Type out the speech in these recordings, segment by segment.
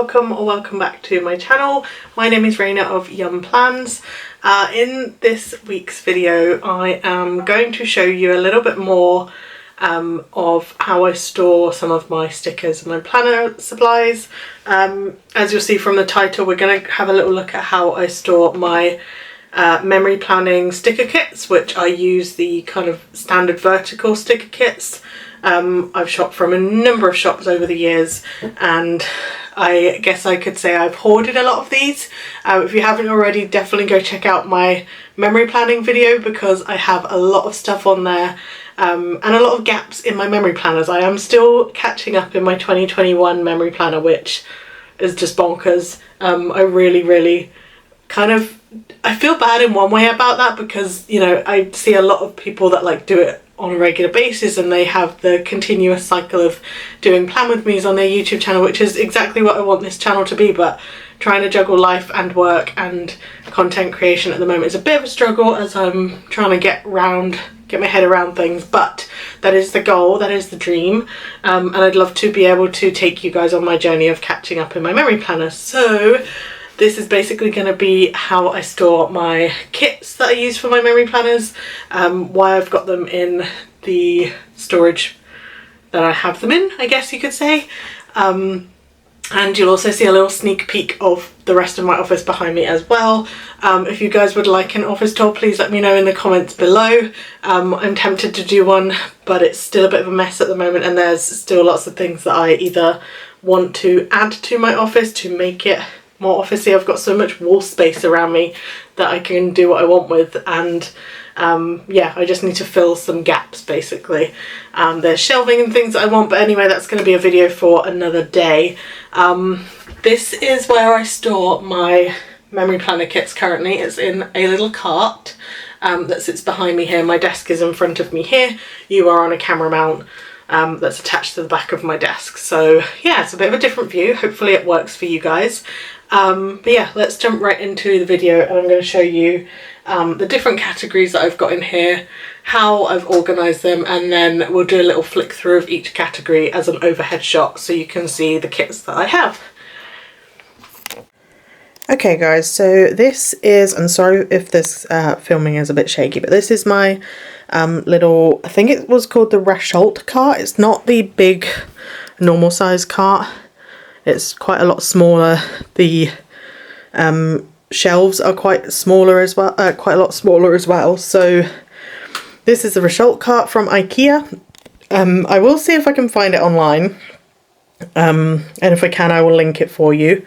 welcome or welcome back to my channel. My name is Raina of Yum Plans. In this week's video I am going to show you a little bit more of how I store some of my stickers and my planner supplies. As you'll see from the title, we're going to have a little look at how I store my memory planning sticker kits, which I use the kind of standard vertical sticker kits. I've shopped from a number of shops over the years, and I guess I could say I've hoarded a lot of these. If you haven't already, definitely go check out my memory planning video, because I have a lot of stuff on there and a lot of gaps in my memory planners. I am still catching up in my 2021 memory planner, which is just bonkers. I really kind of, I feel bad in one way about that, because, you know, I see a lot of people that like do it on a regular basis and they have the continuous cycle of doing plan with me's on their YouTube channel, which is exactly what I want this channel to be, but trying to juggle life and work and content creation at the moment is a bit of a struggle, as I'm trying to get my head around things. But that is the goal, that is the dream, and I'd love to be able to take you guys on my journey of catching up in my memory planner. So this is basically going to be how I store my kits that I use for my memory planners, why I've got them in the storage that I have them in, I guess you could say. And you'll also see a little sneak peek of the rest of my office behind me as well. If you guys would like an office tour, please let me know in the comments below. I'm tempted to do one, but it's still a bit of a mess at the moment, and there's still lots of things that I either want to add to my office to make it more officey. I've got so much wall space around me that I can do what I want with, and yeah, I just need to fill some gaps basically. There's shelving and things that I want, but anyway, that's going to be a video for another day. This is where I store my memory planner kits currently. It's in a little cart that sits behind me here. My desk is in front of me here. You are on a camera mount that's attached to the back of my desk. So yeah, it's a bit of a different view. Hopefully it works for you guys. But yeah, let's jump right into the video, and I'm going to show you the different categories that I've got in here, how I've organised them, and then we'll do a little flick through of each category as an overhead shot so you can see the kits that I have. Okay guys, so this is, I'm sorry if this filming is a bit shaky, but this is my little, I think it was called the Inshot cart. It's not the big normal size cart. It's quite a lot smaller. The shelves are quite smaller as well, quite a lot smaller as well. So this is the Inshot cart from IKEA. I will see if I can find it online, and if I can, I will link it for you.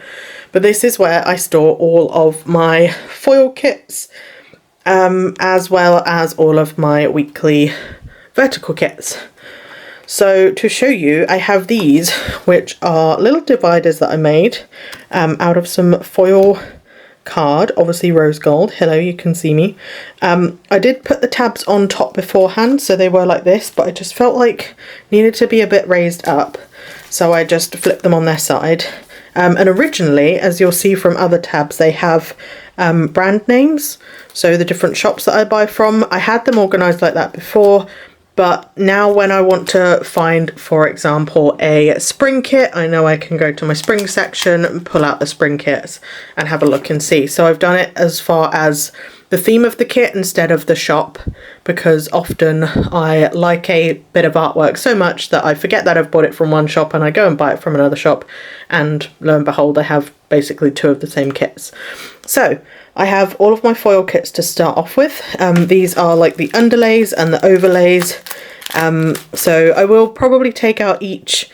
But this is where I store all of my foil kits, as well as all of my weekly vertical kits. So to show you, I have these, which are little dividers that I made out of some foil card, obviously rose gold. Hello, you can see me. I did put the tabs on top beforehand, so they were like this, but I just felt like needed to be a bit raised up, so I just flipped them on their side. And originally, as you'll see from other tabs, they have brand names, so the different shops that I buy from. I had them organised like that before, but now when I want to find, for example, a spring kit, I know I can go to my spring section and pull out the spring kits and have a look and see. So I've done it as far as the theme of the kit instead of the shop, because often I like a bit of artwork so much that I forget that I've bought it from one shop and I go and buy it from another shop, and lo and behold, I have basically two of the same kits. So I have all of my foil kits to start off with. These are like the underlays and the overlays. So I will probably take out each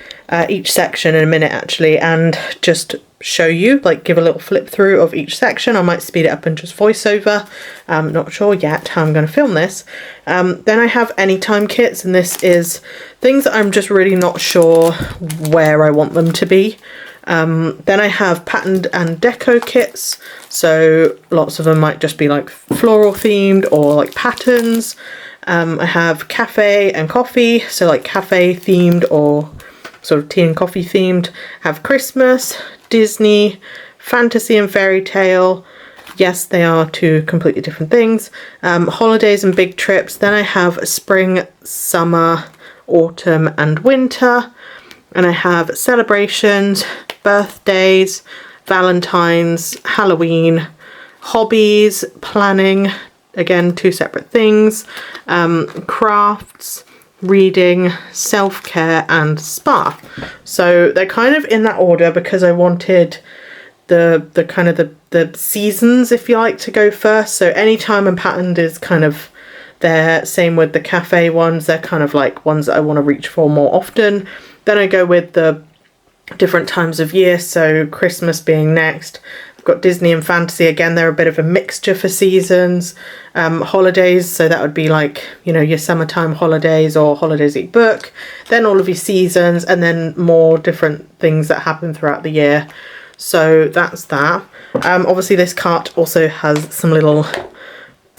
section in a minute actually, and just show you, like give a little flip through of each section. I might speed it up and just voice over. Not sure yet how I'm going to film this. Then I have anytime kits, and this is things that I'm just really not sure where I want them to be. Then I have patterned and deco kits, so lots of them might just be like floral themed or like patterns. I have cafe and coffee, so like cafe themed or sort of tea and coffee themed. I have Christmas, Disney, fantasy and fairy tale. Yes, they are two completely different things. Holidays and big trips. Then I have spring, summer, autumn and winter. And I have celebrations, birthdays, Valentine's, Halloween, hobbies, planning, again 2 separate things, crafts, reading, self-care and spa. So they're kind of in that order because I wanted the kind of the seasons, if you like, to go first. So anytime I'm patterned is kind of there. Same with the cafe ones, they're kind of like ones that I want to reach for more often. Then I go with the different times of year, so Christmas being next. I've got Disney and fantasy, again they're a bit of a mixture for seasons. Holidays, so that would be like, you know, your summertime holidays or holidays that you book, then all of your seasons, and then more different things that happen throughout the year. So that's that. Obviously this cart also has some little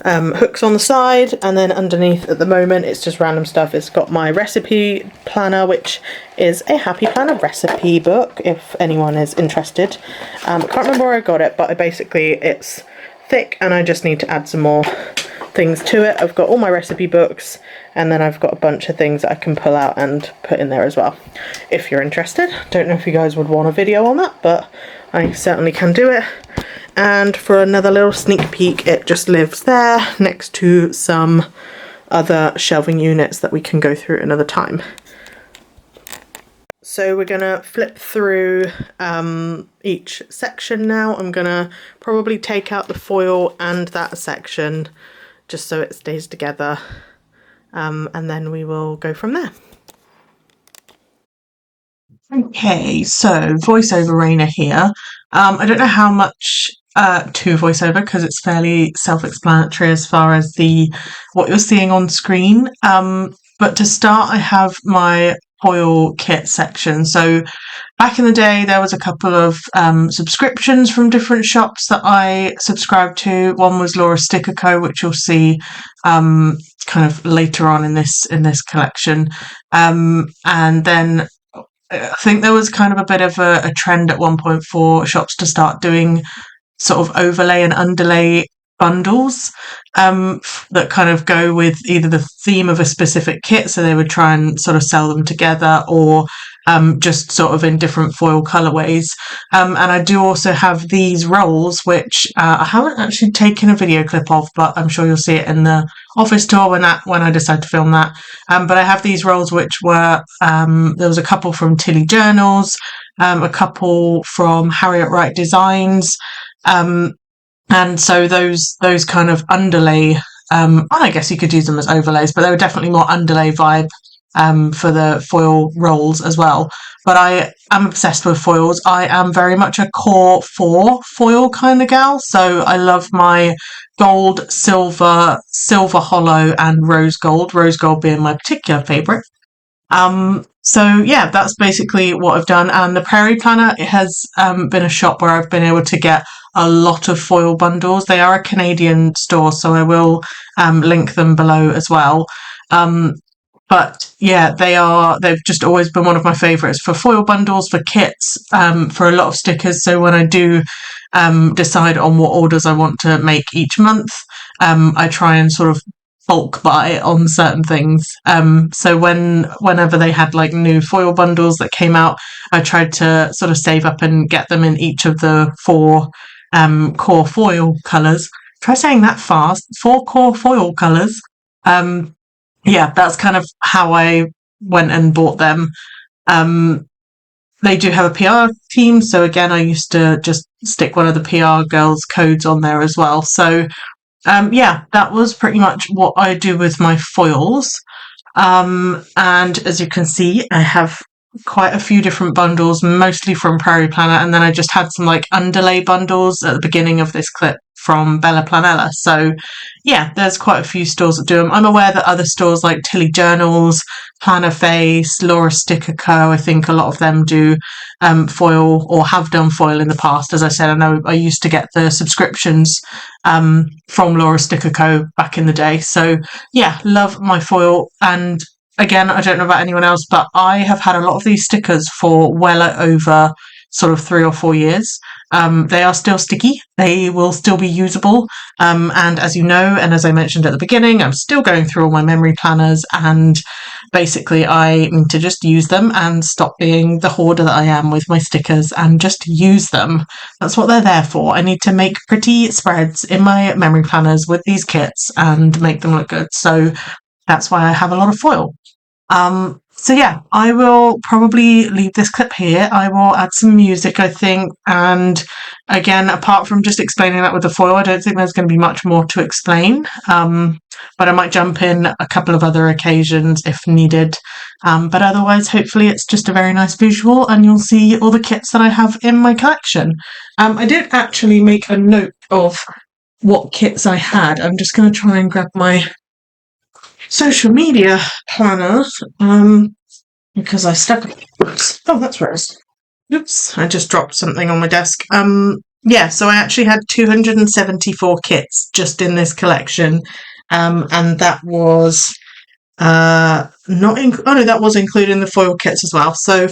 hooks on the side, and then underneath at the moment it's just random stuff. It's got my recipe planner, which is a Happy Planner recipe book if anyone is interested. I can't remember where I got it, but it's thick and I just need to add some more things to it. I've got all my recipe books, and then I've got a bunch of things that I can pull out and put in there as well if you're interested. Don't know if you guys would want a video on that, but I certainly can do it. And for another little sneak peek, it just lives there next to some other shelving units that we can go through another time. So we're gonna flip through each section now. I'm gonna probably take out the foil and that section just so it stays together, and then we will go from there. Okay, so voiceover Raina here. I don't know how much to voiceover because it's fairly self-explanatory as far as what you're seeing on screen. But to start, I have my foil kit section. So back in the day, there was a couple of subscriptions from different shops that I subscribed to. One was Laura Sticker Co, which you'll see kind of later on in this collection, and then I think there was kind of a bit of a trend at one point for shops to start doing sort of overlay and underlay bundles that kind of go with either the theme of a specific kit, so they would try and sort of sell them together, or just sort of in different foil colorways. And I do also have these rolls, which I haven't actually taken a video clip of, but I'm sure you'll see it in the office tour when I decide to film that. But I have these rolls, which were there was a couple from Tilly Journals, a couple from Harriet Wright Designs, and so those kind of underlay, I guess you could use them as overlays, but they were definitely more underlay vibe for the foil rolls as well. But I am obsessed with foils. I am very much a core 4 foil kind of gal, so I love my gold, silver hollow and rose gold being my particular favourite. So yeah, that's basically what I've done. And the Prairie Planner, it has been a shop where I've been able to get a lot of foil bundles. They are a Canadian store, so I will link them below as well. But yeah, they've just always been one of my favourites for foil bundles, for kits, for a lot of stickers. So when I do decide on what orders I want to make each month, I try and sort of bulk buy on certain things. So whenever they had like new foil bundles that came out, I tried to sort of save up and get them in each of the 4 core foil colours. Try saying that fast. 4 core foil colours. Yeah, that's kind of how I went and bought them. They do have a PR team, so again, I used to just stick one of the PR girls' codes on there as well. So yeah, that was pretty much what I do with my foils. And as you can see, I have quite a few different bundles, mostly from Prairie Planner, and then I just had some like underlay bundles at the beginning of this clip from Bella Planella. So yeah, there's quite a few stores that do them. I'm aware that other stores like Tilly Journals, Planner Face, Laura Sticker Co, I think a lot of them do foil or have done foil in the past. As I said, I know I used to get the subscriptions from Laura Sticker Co back in the day. So yeah, love my foil. And again, I don't know about anyone else, but I have had a lot of these stickers for well over sort of 3 or 4 years. They are still sticky. They will still be usable. And as you know, and as I mentioned at the beginning, I'm still going through all my memory planners and basically I need to just use them and stop being the hoarder that I am with my stickers and just use them. That's what they're there for. I need to make pretty spreads in my memory planners with these kits and make them look good. So that's why I have a lot of foil. So yeah, I will probably leave this clip here. I will add some music, I think, and again, apart from just explaining that with the foil, I don't think there's going to be much more to explain, but I might jump in a couple of other occasions if needed, but otherwise, hopefully it's just a very nice visual and you'll see all the kits that I have in my collection. I did actually make a note of what kits I had. I'm just going to try and grab my social media planner, because I stuck. Oops. Oh, that's where it is. Oops, I just dropped something on my desk. Yeah, so I actually had 274 kits just in this collection, and that was that was including the foil kits as well. So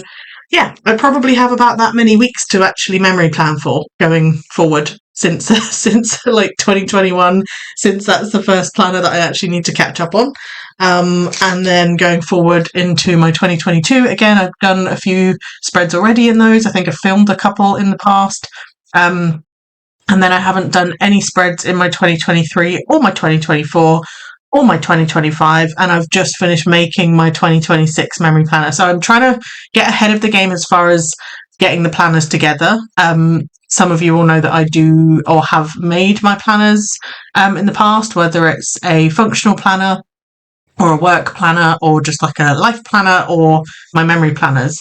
yeah, I probably have about that many weeks to actually memory plan for going forward since like 2021, since that's the first planner that I actually need to catch up on. And then going forward into my 2022, again, I've done a few spreads already in those. I think I've filmed a couple in the past. And then I haven't done any spreads in my 2023 or my 2024 or my 2025, and I've just finished making my 2026 memory planner. So I'm trying to get ahead of the game as far as getting the planners together. Some of you all know that I do or have made my planners in the past, whether it's a functional planner or a work planner or just like a life planner or my memory planners.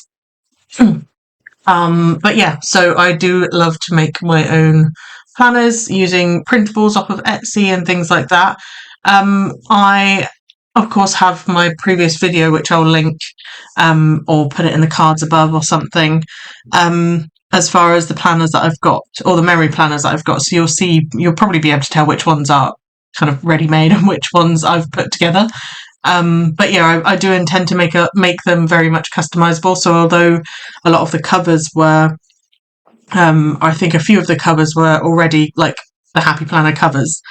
But yeah, so I do love to make my own planners using printables off of Etsy and things like that. I, of course, have my previous video, which I'll link or put it in the cards above or something, as far as the planners that I've got, or the memory planners that I've got. So you'll probably be able to tell which ones are kind of ready-made and which ones I've put together. But yeah, I do intend to make them very much customizable. So although a lot of the covers were, I think a few of the covers were already like the Happy Planner covers,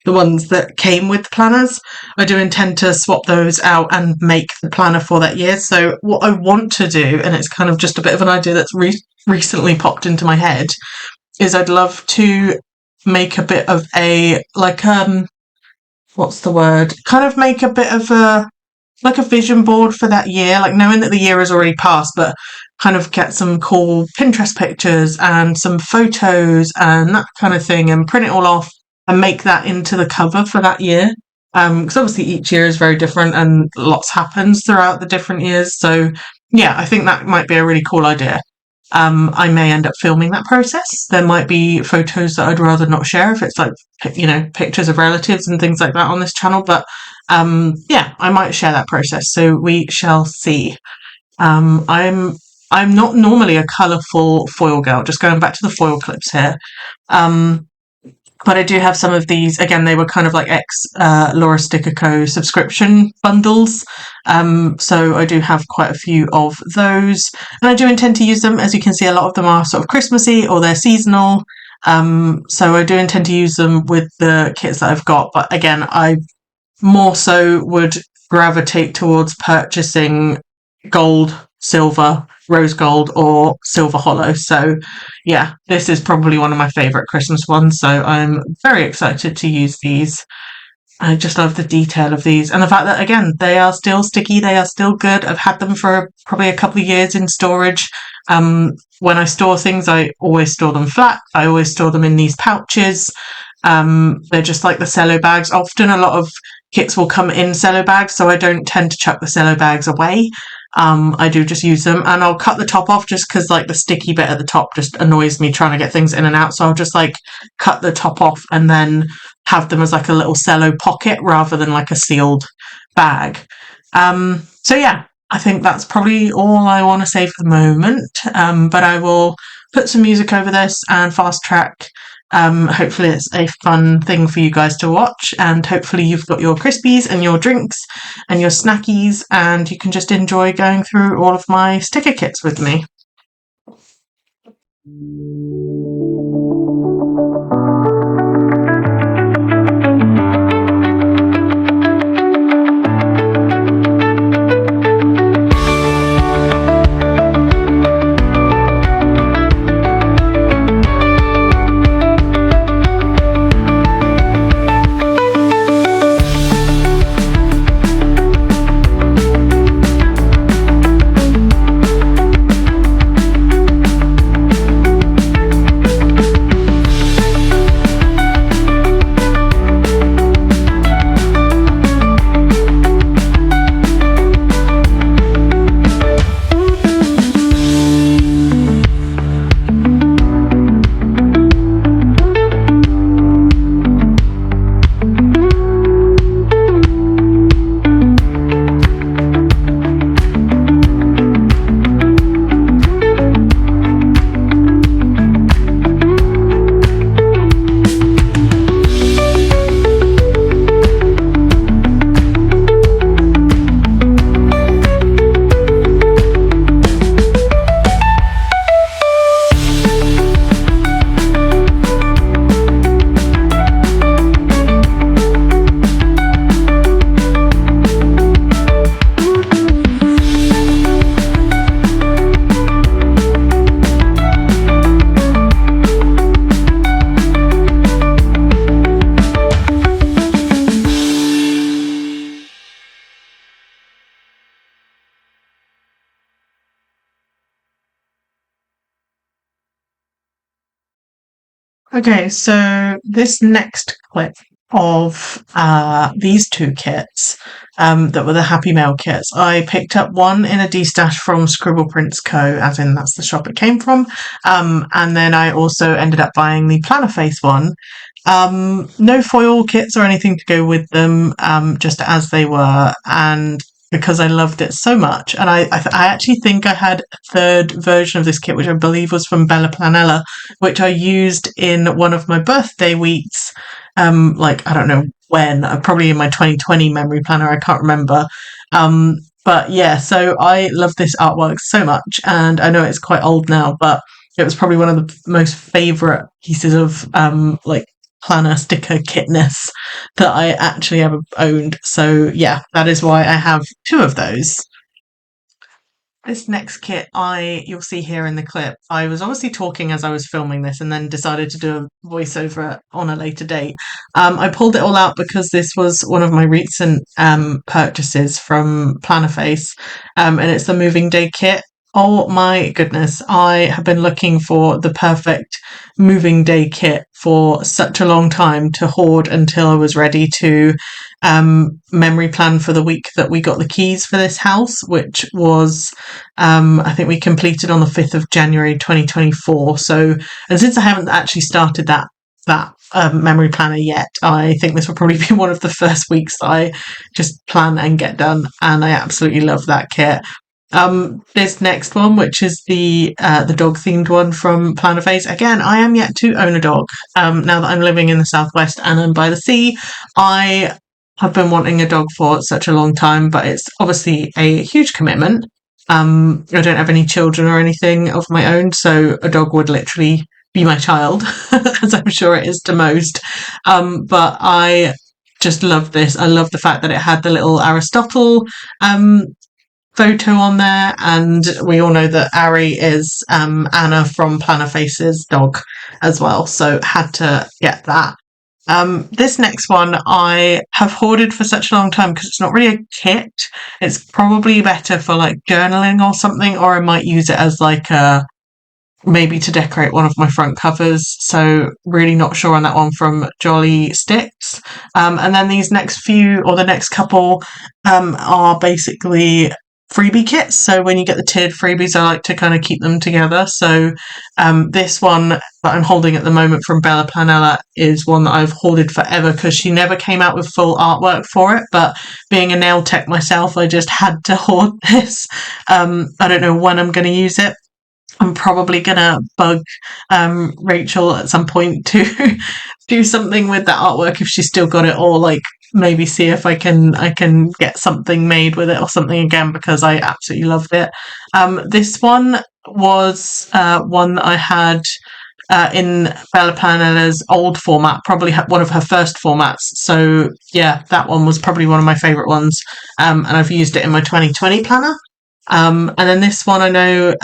the ones that came with the planners, I do intend to swap those out and make the planner for that year. So what I want to do, and it's kind of just a bit of an idea that's recently popped into my head, is I'd love to make a bit of a, like, what's the word? Kind of make a bit of a vision board for that year, like knowing that the year has already passed, but kind of get some cool Pinterest pictures and some photos and that kind of thing and print it all off and make that into the cover for that year. Because obviously each year is very different and lots happens throughout the different years. So yeah, I think that might be a really cool idea. I may end up filming that process. There might be photos that I'd rather not share if it's like, pictures of relatives and things like that on this channel. But yeah, I might share that process. So we shall see. I'm not normally a colourful foil girl, just going back to the foil clips here. But I do have some of these. Again, they were kind of like Laura Sticker Co. subscription bundles. So I do have quite a few of those. And I do intend to use them. As you can see, a lot of them are sort of Christmassy or they're seasonal. So I do intend to use them with the kits that I've got. But again, I more so would gravitate towards purchasing gold, silver, rose gold or silver hollow. So yeah, this is probably one of my favourite Christmas ones, so I'm very excited to use these. I just love the detail of these and the fact that, again, they are still sticky, they are still good. I've had them for probably a couple of years in storage. When I store things, I always store them flat. I always store them in these pouches. They're just like the cello bags. Often a lot of kits will come in cello bags, so I don't tend to chuck the cello bags away. I do just use them, and I'll cut the top off just because like the sticky bit at the top just annoys me trying to get things in and out, so I'll just like cut the top off and then have them as like a little cello pocket rather than like a sealed bag. So yeah, I think that's probably all I want to say for the moment, but I will put some music over this and fast track. Hopefully it's a fun thing for you guys to watch, and hopefully you've got your crispies and your drinks and your snackies and you can just enjoy going through all of my sticker kits with me. Okay, so this next clip of these two kits that were the Happy Mail kits, I picked up one in a D-stash from Scribble Prints Co, as in that's the shop it came from, and then I also ended up buying the Planner Face one. No foil kits or anything to go with them, just as they were, and because I loved it so much. And I actually think I had a third version of this kit, which I believe was from Bella Planella, which I used in one of my birthday weeks. Like, I don't know when, probably in my 2020 memory planner, I can't remember. But yeah, so I love this artwork so much, and I know it's quite old now, but it was probably one of the most favourite pieces of like planner sticker kitness that I actually ever owned. So yeah, that is why I have two of those. This next kit you'll see here in the clip, I was obviously talking as I was filming this and then decided to do a voiceover on a later date. I pulled it all out because this was one of my recent purchases from Plannerface, and it's the moving day kit. Oh my goodness, I have been looking for the perfect moving day kit for such a long time to hoard until I was ready to memory plan for the week that we got the keys for this house, which was I think we completed on the 5th of January 2024. So, and since I haven't actually started that memory planner yet, I think this will probably be one of the first weeks that I just plan and get done, and I absolutely love that kit. This next one, which is the dog themed one from Plannerface. Again, I am yet to own a dog. Now that I'm living in the southwest and I'm by the sea, I have been wanting a dog for such a long time, but it's obviously a huge commitment. I don't have any children or anything of my own, so a dog would literally be my child, as I'm sure it is to most. But I just love this. I love the fact that it had the little Aristotle photo on there, and we all know that Ari is Anna from Plannerface's dog as well, so had to get that. This next one I have hoarded for such a long time because it's not really a kit. It's probably better for like journaling or something, or I might use it as like a maybe to decorate one of my front covers. So really not sure on that one from Jolly Sticks. And then these next few, or the next couple, are basically freebie kits. So when you get the tiered freebies, I like to kind of keep them together. So this one that I'm holding at the moment from Bella Planella is one that I've hoarded forever because she never came out with full artwork for it. But being a nail tech myself, I just had to hoard this. I don't know when I'm going to use it. I'm probably gonna bug Rachel at some point to do something with that artwork if she's still got it, or like maybe see if I can get something made with it or something again, because I absolutely loved it. This one was one that I had in Bella Planella's old format, probably one of her first formats. So yeah, that one was probably one of my favourite ones, and I've used it in my 2020 planner. And then this one I know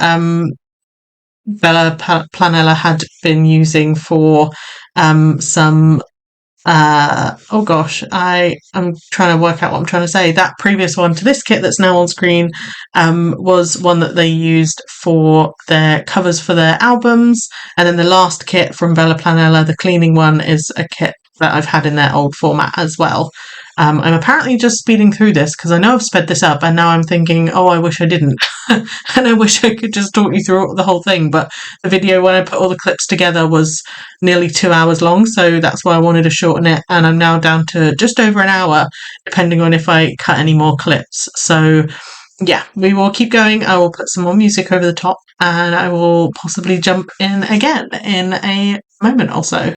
Bella Planella had been using for some oh gosh, I am trying to work out what I'm trying to say. That previous one to this kit that's now on screen was one that they used for their covers for their albums, and then the last kit from Bella Planella, the cleaning one, is a kit that I've had in their old format as well. I'm apparently just speeding through this because I know I've sped this up, and now I'm thinking, oh, I wish I didn't. And I wish I could just talk you through the whole thing, but the video when I put all the clips together was nearly 2 hours long, so that's why I wanted to shorten it, and I'm now down to just over an hour, depending on if I cut any more clips. So yeah, we will keep going. I will put some more music over the top, and I will possibly jump in again in a moment or so.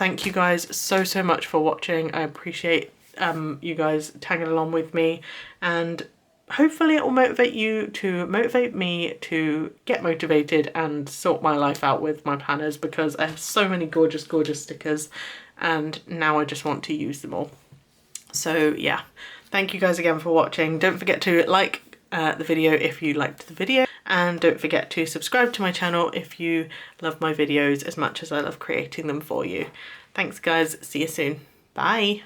thank you guys so much for watching. I appreciate you guys tagging along with me, and hopefully it will motivate you to motivate me to get motivated and sort my life out with my planners, because I have so many gorgeous stickers and now I just want to use them all. So yeah, thank you guys again for watching. Don't forget to like the video if you liked the video, and don't forget to subscribe to my channel if you love my videos as much as I love creating them for you. Thanks guys, see you soon. Bye.